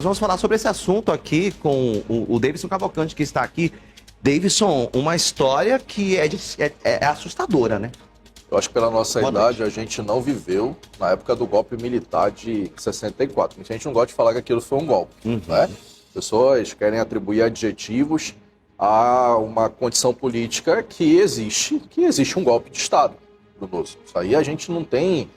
Nós vamos falar sobre esse assunto aqui com o Davidson Cavalcante, que está aqui. Davidson, uma história que é assustadora, né? Eu acho que pela nossa Boa idade noite. a gente não viveu na época do golpe militar de 64. A gente não gosta de falar que aquilo foi um golpe, né? Pessoas querem atribuir adjetivos a uma condição política que existe um golpe de Estado, Brunoso. Isso aí a gente não tem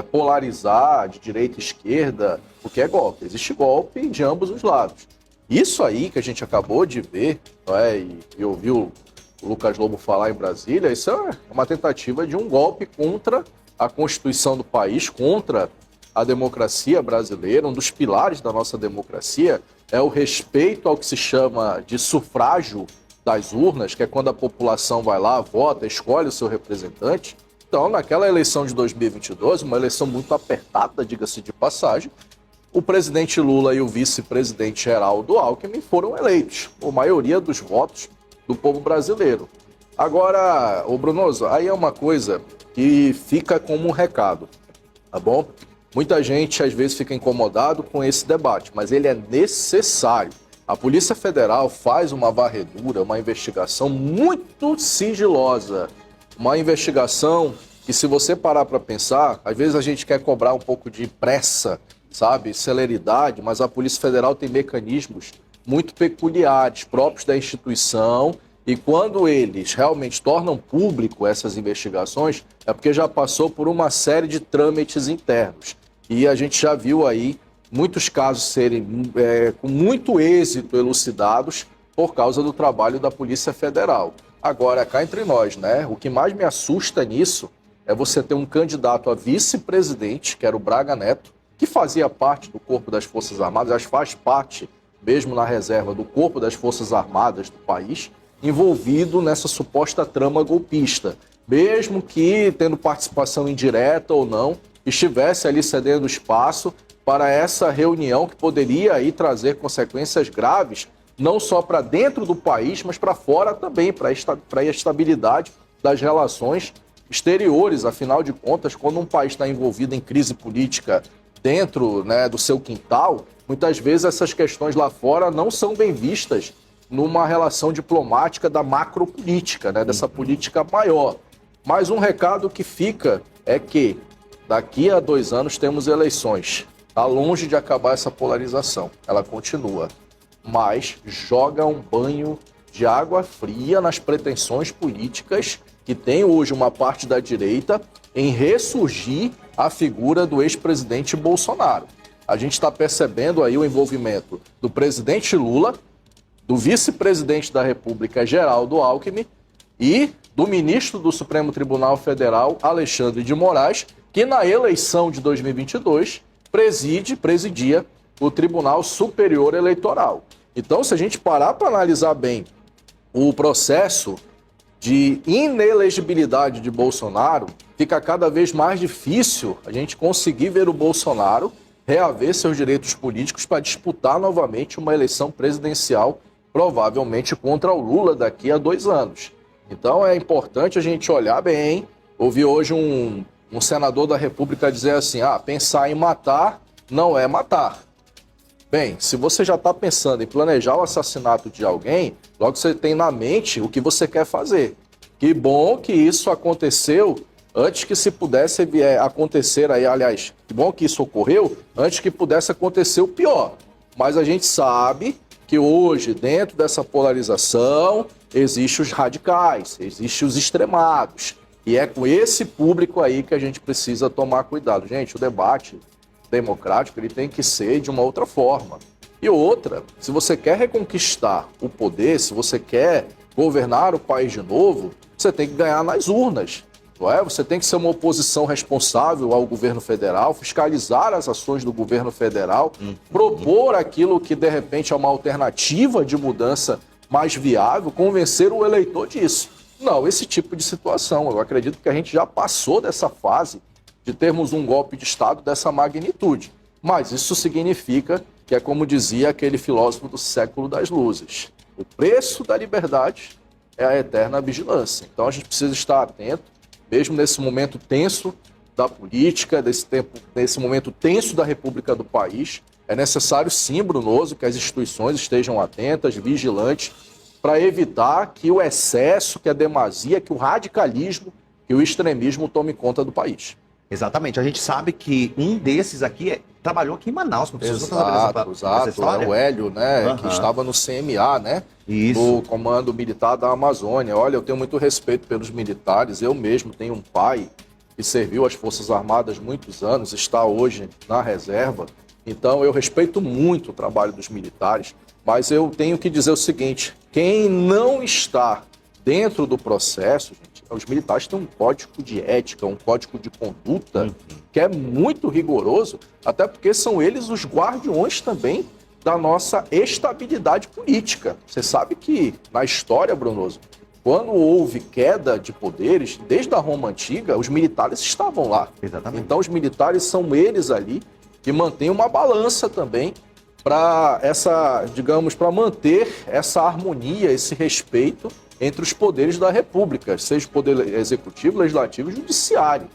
polarizar de direita e esquerda, porque é golpe. Existe golpe de ambos os lados. Isso aí que a gente acabou de ver, não é? E ouviu o Lucas Lobo falar em Brasília, isso é uma tentativa de um golpe contra a Constituição do país, contra a democracia brasileira. Um dos pilares da nossa democracia é o respeito ao que se chama de sufrágio das urnas, que é quando a população vai lá, vota, escolhe o seu representante. Então, naquela eleição de 2022, uma eleição muito apertada, diga-se de passagem, o presidente Lula e o vice-presidente Geraldo Alckmin foram eleitos, por maioria dos votos do povo brasileiro. Agora, ô Brunoso, aí é uma coisa que fica como um recado, tá bom? Muita gente às vezes fica incomodado com esse debate, mas ele é necessário. A Polícia Federal faz uma varredura, uma investigação muito sigilosa, uma investigação que, se você parar para pensar, às vezes a gente quer cobrar um pouco de pressa, sabe, celeridade, mas a Polícia Federal tem mecanismos muito peculiares, próprios da instituição, e quando eles realmente tornam público essas investigações, é porque já passou por uma série de trâmites internos. E a gente já viu aí muitos casos serem com muito êxito elucidados por causa do trabalho da Polícia Federal. Agora, cá entre nós, né? O que mais me assusta nisso é você ter um candidato a vice-presidente, que era o Braga Neto, que fazia parte do Corpo das Forças Armadas, acho que faz parte, mesmo na reserva, do Corpo das Forças Armadas do país, envolvido nessa suposta trama golpista. Mesmo que, tendo participação indireta ou não, estivesse ali cedendo espaço para essa reunião que poderia aí trazer consequências graves, não só para dentro do país, mas para fora também, para a estabilidade das relações exteriores. Afinal de contas, quando um país está envolvido em crise política dentro, né, do seu quintal, muitas vezes essas questões lá fora não são bem vistas numa relação diplomática da macropolítica, né, dessa política maior. Mas um recado que fica é que daqui a 2 anos temos eleições. Está longe de acabar essa polarização, ela continua. Mas joga um banho de água fria nas pretensões políticas que tem hoje uma parte da direita em ressurgir a figura do ex-presidente Bolsonaro. A gente está percebendo aí o envolvimento do presidente Lula, do vice-presidente da República, Geraldo Alckmin, e do ministro do Supremo Tribunal Federal, Alexandre de Moraes, que na eleição de 2022 presidia o Tribunal Superior Eleitoral. Então, se a gente parar para analisar bem o processo de inelegibilidade de Bolsonaro, fica cada vez mais difícil a gente conseguir ver o Bolsonaro reaver seus direitos políticos para disputar novamente uma eleição presidencial, provavelmente contra o Lula daqui a 2 anos. Então é importante a gente olhar bem. Ouvi hoje um senador da República dizer assim, pensar em matar não é matar. Bem, se você já está pensando em planejar o assassinato de alguém, logo você tem na mente o que você quer fazer. Que bom que isso aconteceu antes que se pudesse acontecer aí, aliás, que bom que isso ocorreu antes que pudesse acontecer o pior. Mas a gente sabe que hoje, dentro dessa polarização, existem os radicais, existem os extremados. E é com esse público aí que a gente precisa tomar cuidado. Gente, o debate democrático ele tem que ser de uma outra forma. E outra, se você quer reconquistar o poder, se você quer governar o país de novo, você tem que ganhar nas urnas. Não é? Você tem que ser uma oposição responsável ao governo federal, fiscalizar as ações do governo federal, propor aquilo que de repente é uma alternativa de mudança mais viável, convencer o eleitor disso. Não, esse tipo de situação. Eu acredito que a gente já passou dessa fase de termos um golpe de Estado dessa magnitude. Mas isso significa que é como dizia aquele filósofo do século das luzes. O preço da liberdade é a eterna vigilância. Então a gente precisa estar atento, mesmo nesse momento tenso da política, nesse momento tenso da República do país, É necessário sim, Brunoso, que as instituições estejam atentas, vigilantes, para evitar que o excesso, que a demasia, que o radicalismo, que o extremismo tome conta do país. Exatamente. A gente sabe que um desses aqui trabalhou aqui em Manaus. Exato. É o Hélio, né? Que estava no CMA, né? Isso. No Comando Militar da Amazônia. Olha, eu tenho muito respeito pelos militares. Eu mesmo tenho um pai que serviu às Forças Armadas muitos anos, está hoje na reserva. Então, eu respeito muito o trabalho dos militares, mas eu tenho que dizer o seguinte: quem não está dentro do processo, gente, os militares têm um código de ética, um código de conduta que é muito rigoroso, até porque são eles os guardiões também da nossa estabilidade política. Você sabe que na história, Brunoso, quando houve queda de poderes, desde a Roma Antiga, os militares estavam lá. Exatamente. Então, os militares são eles ali que mantêm uma balança também para para manter essa harmonia, esse respeito entre os poderes da República, seja o poder executivo, legislativo e judiciário.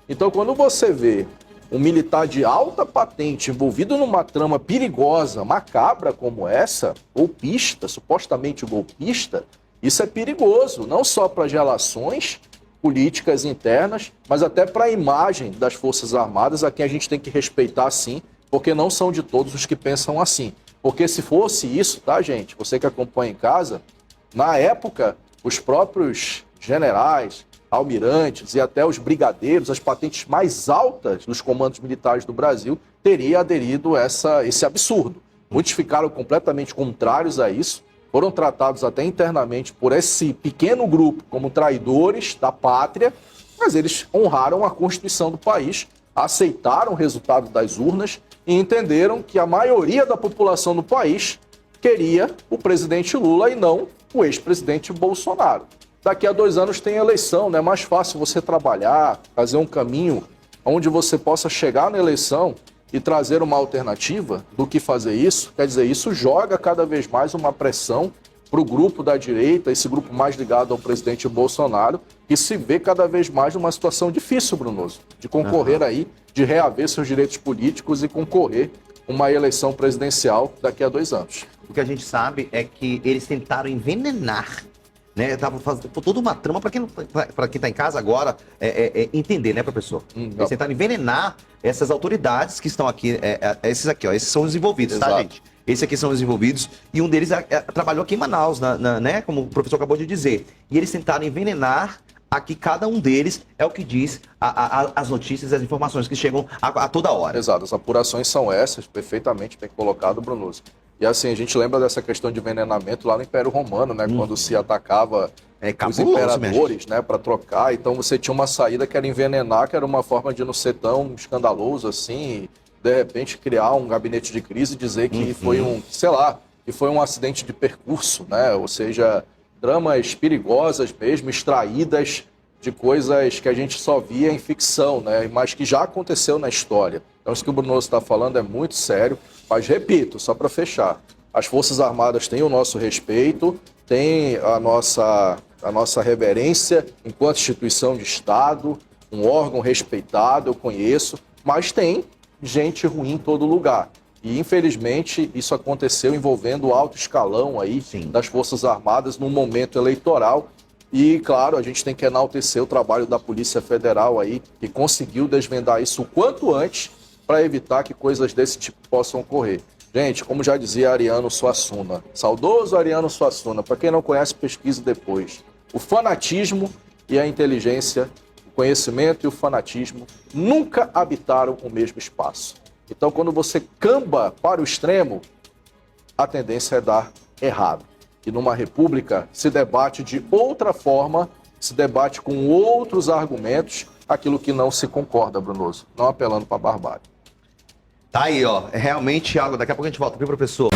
Então, quando você vê um militar de alta patente envolvido numa trama perigosa, macabra como essa, golpista, supostamente golpista, isso é perigoso, não só para as relações políticas internas, mas até para a imagem das Forças Armadas, a quem a gente tem que respeitar sim, porque não são de todos os que pensam assim. Porque se fosse isso, tá, gente? Você que acompanha em casa, na época, os próprios generais, almirantes e até os brigadeiros, as patentes mais altas dos comandos militares do Brasil, teriam aderido a esse absurdo. Muitos ficaram completamente contrários a isso, foram tratados até internamente por esse pequeno grupo como traidores da pátria, mas eles honraram a Constituição do país, aceitaram o resultado das urnas e entenderam que a maioria da população do país queria o presidente Lula e não o ex-presidente Bolsonaro. Daqui a 2 anos tem eleição, né? É mais fácil você trabalhar, fazer um caminho onde você possa chegar na eleição e trazer uma alternativa do que fazer isso. Quer dizer, isso joga cada vez mais uma pressão para o grupo da direita, esse grupo mais ligado ao presidente Bolsonaro, que se vê cada vez mais numa situação difícil, Brunoso, de concorrer aí, de reaver seus direitos políticos e concorrer uma eleição presidencial daqui a 2 anos. O que a gente sabe é que eles tentaram envenenar, né? Tava fazendo toda uma trama para quem tá em casa agora entender, né, professor? Eles tentaram envenenar essas autoridades que estão aqui, esses aqui, ó, esses são os envolvidos, Exato. tá, gente? Esses aqui são os envolvidos e um deles trabalhou aqui em Manaus, né? Como o professor acabou de dizer. E eles tentaram envenenar aqui cada um deles, é o que diz as notícias, as informações que chegam a toda hora. Exato, as apurações são essas, perfeitamente bem colocado, Brunoso. E assim, a gente lembra dessa questão de envenenamento lá no Império Romano, né? Quando se atacava os imperadores, né? Para trocar. Então você tinha uma saída que era envenenar, que era uma forma de não ser tão escandaloso assim, de repente criar um gabinete de crise e dizer que foi que foi um acidente de percurso, né? Ou seja, dramas perigosas mesmo, extraídas de coisas que a gente só via em ficção, né? Mas que já aconteceu na história. Então isso que o Brunoso está falando é muito sério, mas repito, só para fechar, as Forças Armadas têm o nosso respeito, têm a nossa reverência enquanto instituição de Estado, um órgão respeitado, eu conheço, mas tem gente ruim em todo lugar. E, infelizmente, isso aconteceu envolvendo o alto escalão aí das Forças Armadas num momento eleitoral. E, claro, a gente tem que enaltecer o trabalho da Polícia Federal aí, que conseguiu desvendar isso o quanto antes para evitar que coisas desse tipo possam ocorrer. Gente, como já dizia Ariano Suassuna, saudoso Ariano Suassuna, para quem não conhece, pesquise depois. O fanatismo e a inteligência, o conhecimento e o fanatismo nunca habitaram o mesmo espaço. Então, quando você camba para o extremo, a tendência é dar errado. E numa república se debate de outra forma, se debate com outros argumentos, aquilo que não se concorda, Brunoso, não apelando para a barbárie. Tá aí, ó. É realmente algo. Daqui a pouco a gente volta, viu, professor?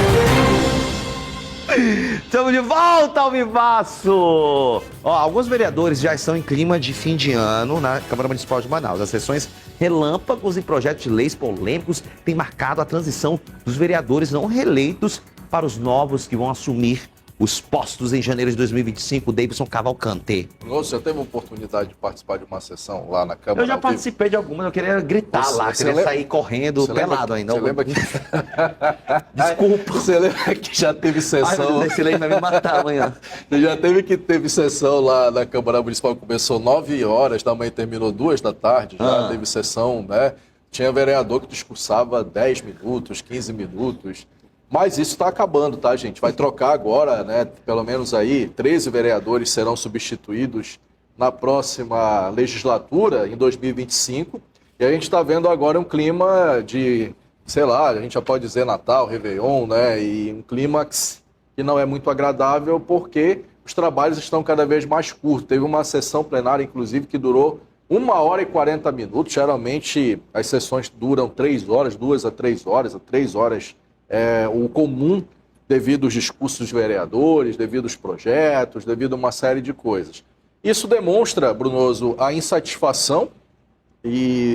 Estamos de volta ao Vivaço! Ó, alguns vereadores já estão em clima de fim de ano na Câmara Municipal de Manaus. As sessões relâmpagos e projetos de leis polêmicos têm marcado a transição dos vereadores não reeleitos para os novos que vão assumir os postos em janeiro de 2025, o Davidson Cavalcante. Você já teve a oportunidade de participar de uma sessão lá na Câmara? Eu já participei de algumas, eu queria gritar lá, queria sair correndo pelado ainda. Você lembra que... Desculpa. Você lembra que já teve sessão... Esse lei vai me matar amanhã. Você já teve sessão lá na Câmara Municipal, começou 9 horas da manhã e terminou 2 da tarde, já teve sessão, né? Tinha vereador que discursava 10 minutos, 15 minutos... Mas isso está acabando, tá, gente? Vai trocar agora, né? Pelo menos aí, 13 vereadores serão substituídos na próxima legislatura, em 2025. E a gente está vendo agora um clima de, sei lá, a gente já pode dizer Natal, Réveillon, né? E um clímax que não é muito agradável porque os trabalhos estão cada vez mais curtos. Teve uma sessão plenária, inclusive, que durou 1 hora e 40 minutos. Geralmente as sessões duram 3 horas, 2 a 3 horas, a 3 horas o comum devido aos discursos dos vereadores, devido aos projetos, devido a uma série de coisas. Isso demonstra, Brunoso, a insatisfação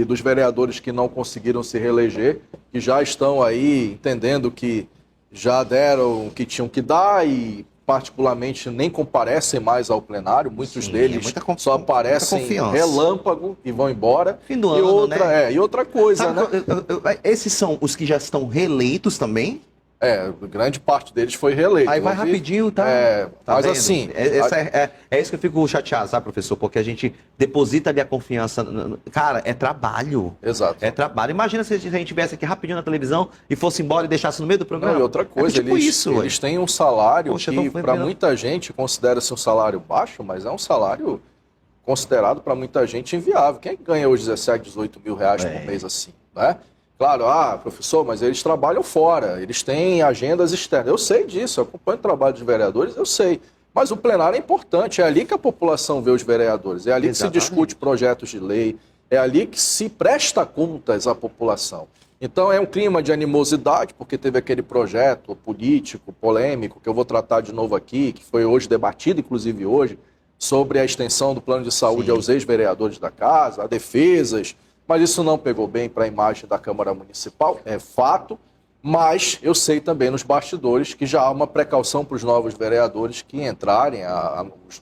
dos vereadores que não conseguiram se reeleger, que já estão aí entendendo que já deram o que tinham que dar e particularmente nem comparecem mais ao plenário, muitos deles só aparecem relâmpago e vão embora. Fim do ano, né? E outra coisa, sabe, né? Esses são os que já estão reeleitos também? Grande parte deles foi reeleito. Aí vai rapidinho, tá? Tá mas vendo? assim... É isso que eu fico chateado, sabe, professor? Porque a gente deposita ali a confiança. Cara, é trabalho. Exato. É trabalho. Imagina se a gente viesse aqui rapidinho na televisão e fosse embora e deixasse no meio do programa. Não, e outra coisa, eles têm um salário que para muita gente considera-se um salário baixo, mas é um salário considerado para muita gente inviável. Quem ganha hoje 17, 18 mil reais por mês assim, né? Claro, professor, mas eles trabalham fora, eles têm agendas externas. Eu sei disso, eu acompanho o trabalho dos vereadores, eu sei. Mas o plenário é importante, é ali que a população vê os vereadores, é ali que se discute projetos de lei, é ali que se presta contas à população. Então é um clima de animosidade, porque teve aquele projeto político, polêmico, que eu vou tratar de novo aqui, que foi hoje debatido, inclusive hoje, sobre a extensão do plano de saúde aos ex-vereadores da casa, a defesas. Mas isso não pegou bem para a imagem da Câmara Municipal, é fato, mas eu sei também nos bastidores que já há uma precaução para os novos vereadores que entrarem,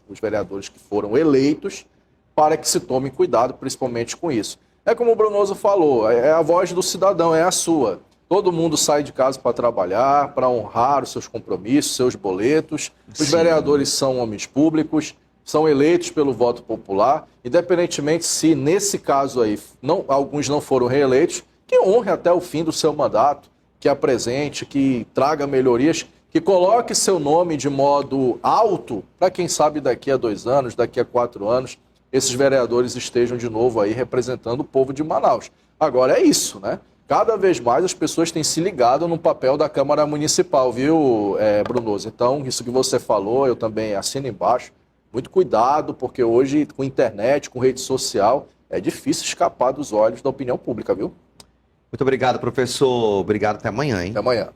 os vereadores que foram eleitos, para que se tome cuidado, principalmente com isso. É como o Brunoso falou, é a voz do cidadão, é a sua. Todo mundo sai de casa para trabalhar, para honrar os seus compromissos, seus boletos. Os vereadores são homens públicos, são eleitos pelo voto popular, independentemente se, nesse caso aí, alguns não foram reeleitos, que honre até o fim do seu mandato, que apresente, que traga melhorias, que coloque seu nome de modo alto, para quem sabe daqui a 2 anos, daqui a 4 anos, esses vereadores estejam de novo aí representando o povo de Manaus. Agora é isso, né? Cada vez mais as pessoas têm se ligado no papel da Câmara Municipal, viu, Brunoso? Então, isso que você falou, eu também assino embaixo. Muito cuidado, porque hoje, com internet, com rede social, é difícil escapar dos olhos da opinião pública, viu? Muito obrigado, professor. Obrigado, até amanhã, hein? Até amanhã.